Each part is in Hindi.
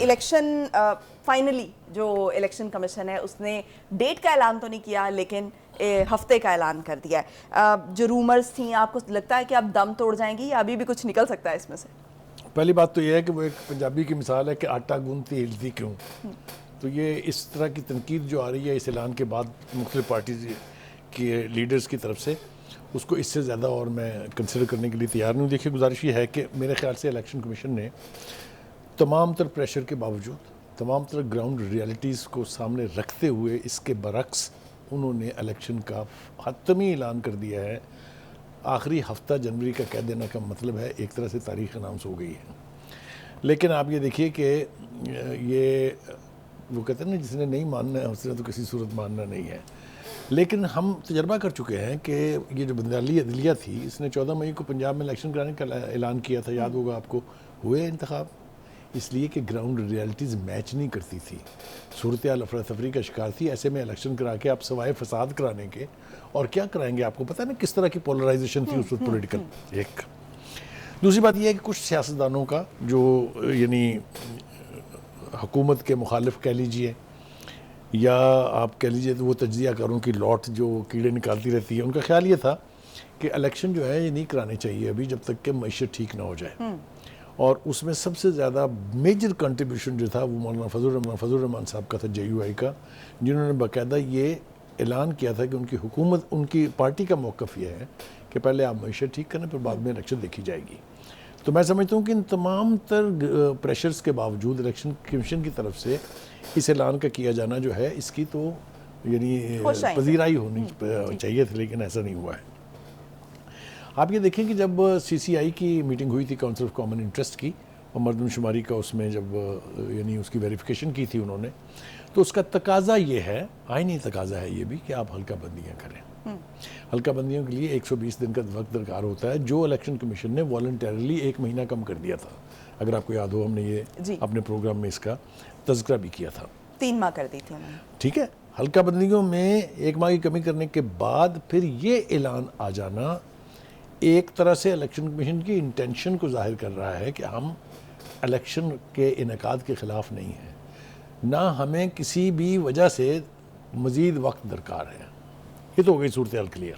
इलेक्शन फाइनली जो इलेक्शन कमीशन है उसने डेट का ऐलान तो नहीं किया, लेकिन हफ्ते का ऐलान कर दिया है। जो रूमर्स थी, आपको लगता है कि अब दम तोड़ जाएंगी या अभी भी कुछ निकल सकता है इसमें से? पहली बात तो ये है कि वो एक पंजाबी की मिसाल है कि आटा गूंथती हिलती क्यों। तो ये इस तरह की तनकीद जो आ रही है इस ऐलान के बाद मुख्तलिफ पार्टीज के लीडर्स की तरफ से, उसको इससे ज़्यादा और मैं कंसिडर करने के लिए तैयार नहीं। देखिए, गुजारिश ये है कि मेरे ख्याल से इलेक्शन कमीशन ने तमाम तर प्रेशर के बावजूद, तमाम तर ग्राउंड रियलिटीज़ को सामने रखते हुए, इसके बरक्स उन्होंने इलेक्शन का हतमी ऐलान कर दिया है। आखिरी हफ्ता जनवरी का कह देना का मतलब है एक तरह से तारीख अनाउंस हो गई है। लेकिन आप ये देखिए कि ये वो कहते हैं ना, जिसने नहीं मानना है उसने तो किसी सूरत मानना नहीं है। लेकिन हम तजर्बा कर चुके हैं कि ये जो बंगाली अदलिया थी, इसने 14 मई को पंजाब में इलेक्शन कराने का ऐलान किया था, याद होगा आपको। हुए इंतखाब इसलिए कि ग्राउंड रियलिटीज़ मैच नहीं करती थी, सूरत हाल अफरा तफरी का शिकार थी। ऐसे में इलेक्शन करा के आप सवाए फसाद कराने के और क्या कराएंगे? आपको पता है ना किस तरह की पोलराइजेशन थी उस वक्त पोलिटिकल। एक दूसरी बात यह है कि कुछ सियासतदानों का जो यानी हुकूमत के मुखालिफ कह लीजिए या आप कह लीजिए तो वो तज्जिया कारों की लौट जो कीड़े निकालती रहती है, उनका ख्याल ये था कि इलेक्शन जो है ये नहीं कराने चाहिए अभी जब तक कि मईशत ठीक ना हो जाए। और उसमें सबसे ज़्यादा मेजर कंट्रीब्यूशन जो था वो मौलाना फजल रहमान साहब का था, JUI का, जिन्होंने बाकायदा ये ऐलान किया था कि उनकी हुकूमत, उनकी पार्टी का मौक़िफ़ ये है कि पहले आप मईशत ठीक करें फिर बाद में इलेक्शन देखी जाएगी। तो मैं समझता हूँ कि इन तमाम तर प्रेशर्स के बावजूद इलेक्शन कमीशन की तरफ से इस ऐलान का किया जाना जो है, इसकी तो यानी पजीराई होनी चाहिए थी, लेकिन ऐसा नहीं हुआ है। आप ये देखें कि जब CCI की मीटिंग हुई थी, काउंसिल ऑफ कॉमन इंटरेस्ट की, और मरदमशुमारी का उसमें जब यानी उसकी वेरिफिकेशन की थी उन्होंने, तो उसका तकाजा ये है, आईनी तकाजा है ये भी, कि आप हल्का बंदियाँ करें। हल्का बंदियों के लिए 120 दिन का वक्त दरकार होता है, जो इलेक्शन कमीशन ने वॉलंटरली 1 महीना कम कर दिया था। अगर आपको याद हो, हमने ये अपने प्रोग्राम में इसका तज़किरा भी किया था। 3 माह कर दी थी उन्होंने। ठीक है, हल्का बंदियों में 1 माह की कमी करने के बाद फिर ये ऐलान आ जाना एक तरह से इलेक्शन कमीशन की इंटेंशन को जाहिर कर रहा है कि हम इलेक्शन के इनेकाद के ख़िलाफ़ नहीं हैं, ना हमें किसी भी वजह से मज़ीद वक्त दरकार है। ये तो हो गई सूरत हाल क्लियर।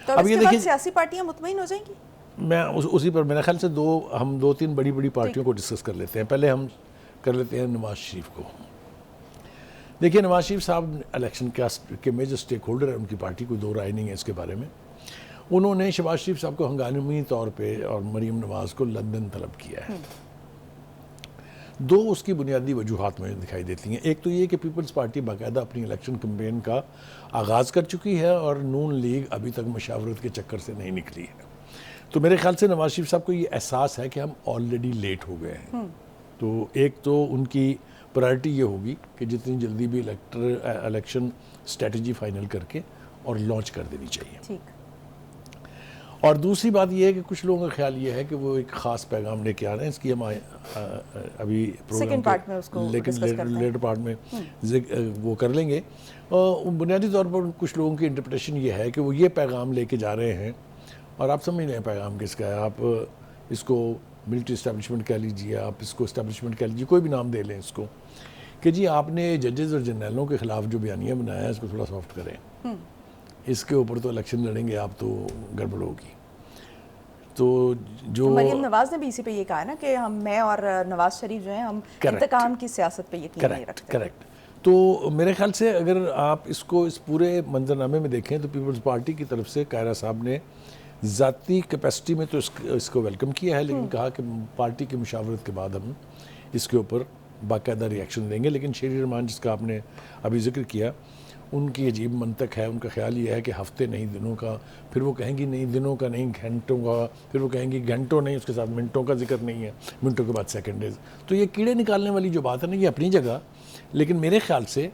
तो अब ये देखिए, सियासी पार्टियां मुतमईन हो जाएंगी। मैं उसी पर मेरे ख्याल से हम दो तीन बड़ी पार्टियों को डिस्कस कर लेते हैं। पहले हम कर लेते हैं नवाज शरीफ को। देखिए, नवाज शरीफ साहब इलेक्शन के मेजर स्टेक होल्डर है, उनकी पार्टी, कोई दो राय नहीं है इसके बारे में। उन्होंने शहबाज शरीफ साहब को हंगामी तौर पे और मरीम नवाज को लंदन तलब किया है। दो उसकी बुनियादी वजूहात में दिखाई देती हैं। एक तो ये कि पीपल्स पार्टी बाकायदा अपनी इलेक्शन कैंपेन का आगाज़ कर चुकी है और नून लीग अभी तक मशावरत के चक्कर से नहीं निकली है। तो मेरे ख्याल से नवाज शरीफ साहब को ये एहसास है कि हम ऑलरेडी लेट हो गए हैं। तो एक तो उनकी प्रायोरिटी ये होगी कि जितनी जल्दी भी इलेक्शन स्ट्रेटजी फाइनल करके और लॉन्च कर देनी चाहिए। ठीक। और दूसरी बात यह है कि कुछ लोगों का ख्याल ये है कि वो एक ख़ास पैगाम लेके आ रहे हैं। इसकी हम अभी प्रोग्राम पार्ट में उसको लेकिन लेटर पार्ट में वो कर लेंगे। और बुनियादी तौर पर कुछ लोगों की इंटरप्रिटेशन ये है कि वो ये पैगाम लेके जा रहे हैं, और आप समझ लें पैगाम किसका है। आप इसको मिलिट्री इस्टेब्लिशमेंट कह लीजिए, आप इसको इस्टेब्लिशमेंट कह लीजिए, कोई भी नाम दे लें इसको, कि जी आपने जजेस और जनरलों के ख़िलाफ़ जो बयानिया बनाया है इसको थोड़ा सॉफ्ट करें, इसके ऊपर तो इलेक्शन लड़ेंगे आप तो गड़बड़ होगी। तो जो मरीम नवाज ने भी इसी पे ये कहा ना कि मैं और नवाज शरीफ जो हैं हम इंतकाम की सियासत पे यकीन नहीं रखते। करेक्ट। तो मेरे ख्याल से अगर आप इसको इस पूरे मंजरनामे में देखें तो पीपल्स पार्टी की तरफ से कायरा साहब ने ज़ाती कैपेसिटी में तो इसको वेलकम किया है, लेकिन कहा कि पार्टी की मुशावरत के बाद हम इसके ऊपर बाकायदा रिएक्शन देंगे। लेकिन शेरी रहमान, जिसका आपने अभी जिक्र किया, उनकी अजीब मंतक है। उनका ख्याल ये है कि हफ्ते नहीं दिनों का, फिर वो कहेंगी नहीं दिनों का नहीं घंटों का, फिर वो कहेंगी घंटों नहीं, उसके साथ मिनटों का जिक्र नहीं है, मिनटों के बाद सेकंडेज। तो ये कीड़े निकालने वाली जो बात है ना, ये अपनी जगह, लेकिन मेरे ख्याल से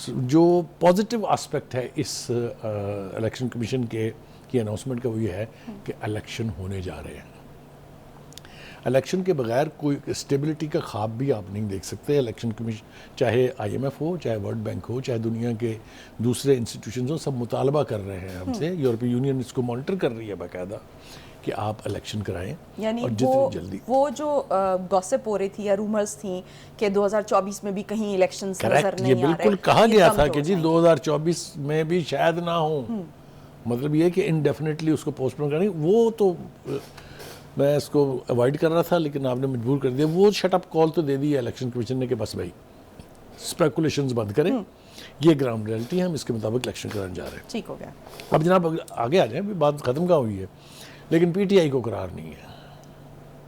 जो पॉजिटिव आस्पेक्ट है इस इलेक्शन कमीशन की अनाउंसमेंट का वो ये है कि इलेक्शन होने जा रहे हैं। इलेक्शन के बगैर कोई स्टेबिलिटी का ख्वाब भी आप नहीं देख सकते। इलेक्शन कमीशन, चाहे IMF हो, चाहे वर्ल्ड बैंक हो, चाहे दुनिया के दूसरे इंस्टीट्यूशंस हो, सब मुतालबा कर रहे हैं हमसे। यूरोपीय यूनियन इसको मॉनिटर कर रही है बाकायदा कि आप इलेक्शन कराएं यानी और जितनी जल्दी। वो जो गॉसिप हो रही थी या रूमर्स थी कि 2024 में भी कहीं इलेक्शंस नजर करेक्ट, नहीं ये आ रहे, बिल्कुल कहा ये गया दम था तोड़ कि जी जाएंगे। 2024 में भी शायद ना हो, मतलब ये कि इनडेफिनेटली उसको पोस्टपोन करेंगे। वो तो मैं इसको अवॉइड कर रहा था, लेकिन आपने मजबूर कर दिया। वो शटअप कॉल तो दे दी है इलेक्शन कमीशन ने कि बस भाई स्पेकुलेशंस बंद करें, ये ग्राउंड रियलिटी है, हम इसके मुताबिक इलेक्शन कराने जा रहे हैं। ठीक हो गया। अब जनाब आगे आ जाए, अभी बात खत्म कहाँ हुई है, लेकिन पीटीआई को करार नहीं है।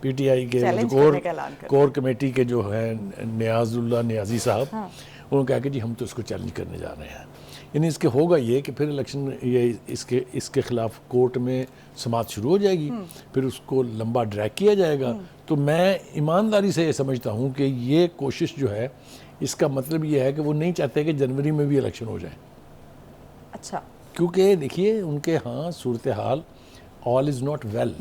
पीटीआई के Challenge जो करने का ऐलान कर कोर कमेटी के जो हैं नियाजुल्लाह नियाजी साहब, उन्होंने कहा कि जी हम तो इसको चैलेंज करने जा रहे हैं। यानी इसके होगा ये कि फिर इलेक्शन ये इसके खिलाफ कोर्ट में समाअत शुरू हो जाएगी, फिर उसको लंबा ड्रैग किया जाएगा। तो मैं ईमानदारी से ये समझता हूँ कि ये कोशिश जो है, इसका मतलब ये है कि वो नहीं चाहते कि जनवरी में भी इलेक्शन हो जाए। अच्छा, क्योंकि देखिए उनके यहाँ सूरत हाल ऑल इज़ नॉट वेल।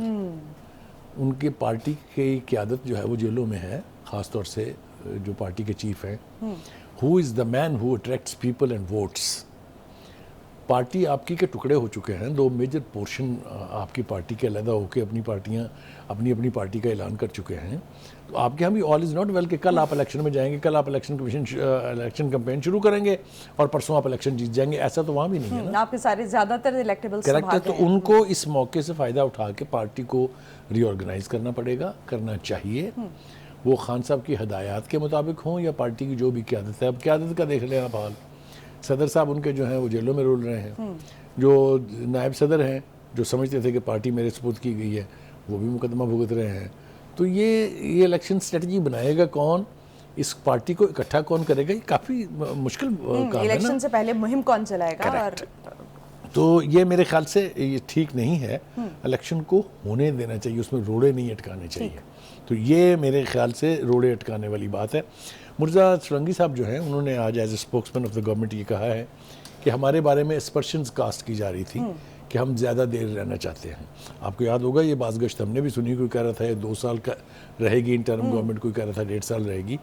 उनकी पार्टी की क़यादत जो है वो जेलों में है, ख़ास तौर से जो पार्टी के चीफ हैं। Who is the man who attracts people and votes. Party आपकी के टुकड़े हो चुके हैं, दो मेजर पोर्शन आपकी पार्टी के अलग होकर अपनी पार्टियां अपनी अपनी पार्टी का ऐलान कर चुके हैं। तो आपके यहाँ भी ऑल इज़ नॉट वेल कि कल आप इलेक्शन में जाएंगे, कल आप इलेक्शन कैंपेन शुरू करेंगे और परसों आप इलेक्शन जीत जाएंगे, ऐसा तो वहाँ भी नहीं है ना। आपके सारे ज्यादातर इलेक्टेबल्स करेक्ट है। तो उनको इस मौके से फ़ायदा उठा के पार्टी को रीऑर्गेनाइज करना पड़ेगा, करना चाहिए। वो खान साहब की हदायत के मुताबिक हों या पार्टी की जो भी क़यादत है। अब क़यादत का देख लें आप हाल, सदर साहब उनके जो हैं वो जेलों में रोल रहे हैं, जो नायब सदर हैं जो समझते थे कि पार्टी मेरे सुपुर्द की गई है, वो भी मुकदमा भुगत रहे हैं। तो ये इलेक्शन स्ट्रेटजी बनाएगा कौन, इस पार्टी को इकट्ठा कौन करेगा, ये काफ़ी मुश्किल काम है इलेक्शन ना। से पहले मुहिम कौन चलाएगा। और तो ये मेरे ख्याल से ये ठीक नहीं है। इलेक्शन को होने देना चाहिए, उसमें रोड़े नहीं अटकाने चाहिए। तो ये मेरे ख्याल से रोड़े अटकाने वाली बात है। मुर्जा सुरंगी साहब जो हैं, उन्होंने आज as a spokesman of the government ये कहा है कि हमारे बारे में एस्पर्शंस कास्ट की जा रही थी कि हम ज़्यादा देर रहना चाहते हैं। आपको याद होगा ये बाज़गश्त हमने भी सुनी, कोई कह रहा था ये 2 साल का रहेगी इंटर्म गवर्नमेंट, कोई कह रहा था 1.5 साल रहेगी।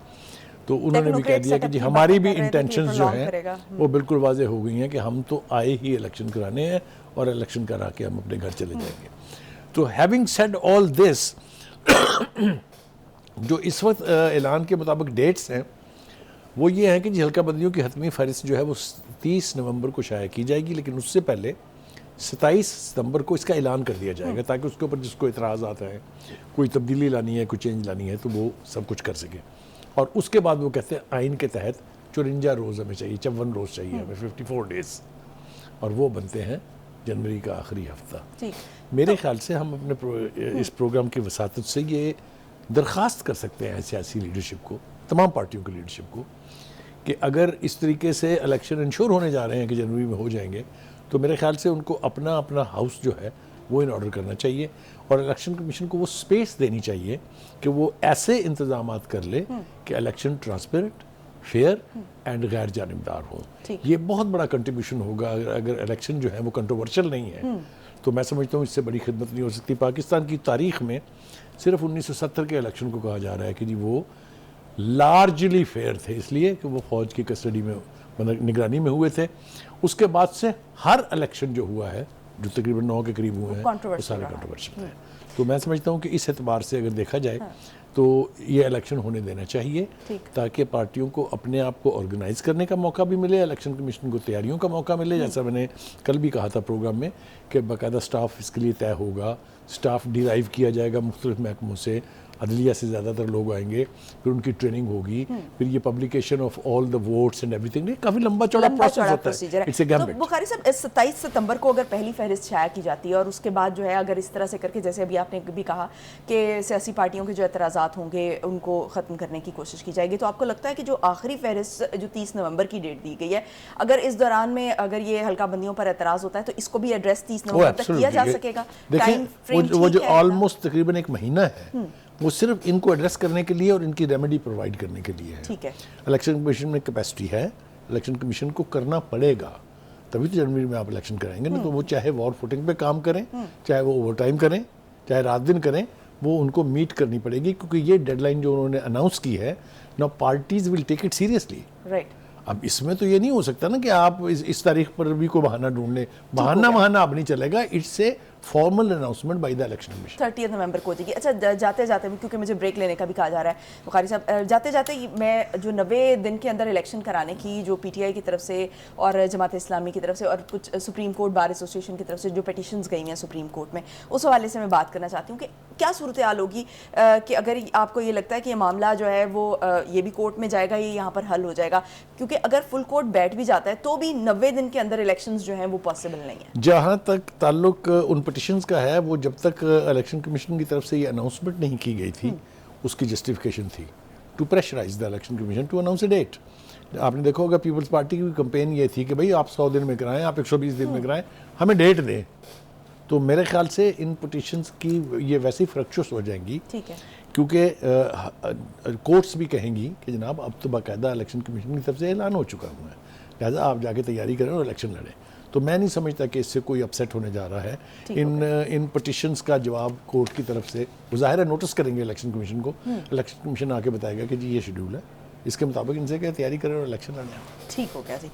तो उन्होंने भी कह दिया कि जी हमारी भी इंटेंशंस जो हैं वो बिल्कुल वाजे हो गई हैं कि हम तो आए ही इलेक्शन कराने हैं और इलेक्शन करा के हम अपने घर चले जाएंगे। तो हैविंग सेड ऑल दिस, जो इस वक्त ऐलान के मुताबिक डेट्स हैं वो ये हैं कि जी हल्का बंदियों की हतमी फहरिस्त जो है वो 30 नवंबर को शाया की जाएगी, लेकिन उससे पहले 27 सितंबर को इसका ऐलान कर दिया जाएगा ताकि उसके ऊपर जिसको इतराज़ आता है, कोई तब्दीली लानी है, कोई चेंज लानी है, तो वो सब कुछ कर सके। और उसके बाद वो कहते हैं आइन के तहत 54 रोज़ हमें चाहिए, 54 रोज़ चाहिए हमें, 54 डेज़, और वो बनते हैं जनवरी का आखिरी हफ्ता। मेरे ख्याल से हम अपने इस प्रोग्राम की वसातत से ये दरख्वास्त कर सकते हैं सियासी लीडरशिप को, तमाम पार्टियों की लीडरशिप को, कि अगर इस तरीके से इलेक्शन इंश्योर होने जा रहे हैं कि जनवरी में हो जाएंगे, तो मेरे ख्याल से उनको अपना अपना हाउस जो है वो इन ऑर्डर करना चाहिए और इलेक्शन कमीशन को वो स्पेस देनी चाहिए कि वो ऐसे इंतजाम कर ले कि इलेक्शन ट्रांसपेरेंट, फेयर एंड गैर जानिबदार हो। ये बहुत बड़ा कंट्रीब्यूशन होगा। अगर इलेक्शन जो है वो कंट्रोवर्शियल नहीं है तो मैं समझता हूँ इससे बड़ी खिदमत नहीं हो सकती। पाकिस्तान की तारीख में सिर्फ 1970 के इलेक्शन को कहा जा रहा है कि जी वो लार्जली फेयर थे, इसलिए कि वो फौज की कस्टडी में, मतलब निगरानी में हुए थे। उसके बाद से हर इलेक्शन जो हुआ है, जो तकरीबन 9 के करीब हुए हैं, वो सारे कंट्रोवर्शियल हैं। तो मैं समझता हूँ कि इस एतबार से अगर देखा जाए तो ये इलेक्शन होने देना चाहिए ताकि पार्टियों को अपने आप को ऑर्गेनाइज करने का मौका भी मिले, इलेक्शन कमीशन को तैयारियों का मौका मिले। जैसा मैंने कल भी कहा था प्रोग्राम में कि बाकायदा स्टाफ इसके लिए तय होगा, स्टाफ डिराइव किया जाएगा मुख्तलिफ महकमों से, अदलिया से ज़्यादातर लोग आएंगे, फिर उनकी ट्रेनिंग होगी, फिर ये publication of all the votes and everything, काफ़ी लंबा चौड़ा प्रोसेस होता है। It's a gambit. तो बुखारी साहब, 27 सितंबर को अगर पहली फहरिस्त शाया की जाती है और उसके बाद जो है अगर इस तरह से करके, जैसे अभी आपने भी कहा कि सियासी पार्टियों के जो एतराज़ात होंगे उनको ख़त्म करने की कोशिश की जाएगी, तो आपको लगता है कि जो आखिरी फहरिस्त जो 30 नवंबर की डेट दी गई है, अगर इस दौरान में अगर ये हल्का बंदियों पर एतराज़ होता है तो इसको भी एड्रेस 30 नवंबर तक किया जा सकेगा? देखिए वो जो ऑलमोस्ट तकरीबन 1 महीना है वो सिर्फ इनको एड्रेस करने के लिए और इनकी रेमेडी प्रोवाइड करने के लिए है। ठीक है। इलेक्शन कमीशन में कैपेसिटी है, इलेक्शन कमीशन को करना पड़ेगा, तभी तो जनवरी में आप इलेक्शन कराएंगे ना। तो वो चाहे वॉर फुटिंग पे काम करें, चाहे वो ओवर टाइम करें, चाहे रात दिन करें, वो उनको मीट करनी पड़ेगी, क्योंकि ये डेडलाइन जो उन्होंने अनाउंस की है, now parties will take it seriously. Right. अब इसमें तो ये नहीं हो सकता ना कि आप इस तारीख पर भी कोई बहाना ढूंढ लें। बहाना अब नहीं चलेगा। It's a formal announcement by the election commission. 30 नवंबर को हो जाएगी। अच्छा, जाते जाते, क्योंकि मुझे ब्रेक लेने का भी कहा जा रहा है बुखारी साहब, जाते जाते मैं जो 90 दिन के अंदर इलेक्शन कराने की जो पीटीआई की तरफ से और जमात इस्लामी की तरफ से और कुछ सुप्रीम कोर्ट बार एसोसिएशन की तरफ से जो पिटिशंस गई हैं सुप्रीम कोर्ट में, उस हवाले से मैं बात करना चाहती हूँ कि क्या सूरत हाल होगी कि अगर आपको ये लगता है कि ये मामला जो है वो ये भी कोर्ट में जाएगा, ये यहाँ पर हल हो जाएगा, क्योंकि अगर फुल कोर्ट बैठ भी जाता है तो भी 90 दिन के अंदर इलेक्शंस जो हैं वो पॉसिबल नहीं है। जहाँ तक ताल्लुक उन पिटिशंस का है, वो जब तक इलेक्शन कमीशन की तरफ से ये अनाउंसमेंट नहीं की गई थी, उसकी जस्टिफिकेशन थी to pressurise the election commission to announce a date. आपने देखा होगा पीपल्स पार्टी की कैंपेन ये थी कि भाई आप 100 दिन में कराएं, आप 120 दिन में कराएं, हमें डेट दें। तो मेरे ख्याल से इन पिटिशंस की ये वैसे ही फ्रक्चर्स हो जाएंगी, ठीक है, क्योंकि कोर्ट्स भी कहेंगी कि जनाब अब तो बाकायदा इलेक्शन कमीशन की तरफ से ऐलान हो चुका हुआ है, लिहाजा आप जाके तैयारी करें और इलेक्शन लड़ें। तो मैं नहीं समझता कि इससे कोई अपसेट होने जा रहा है। इन पिटिशंस का जवाब कोर्ट की तरफ से वो ज़ाहिर है नोटिस करेंगे इलेक्शन कमीशन को, इलेक्शन कमीशन आके बताएगा कि जी ये शेड्यूल है, इसके मुताबिक इनसे क्या तैयारी करें और इलेक्शन लड़ें। ठीक हो गया जी।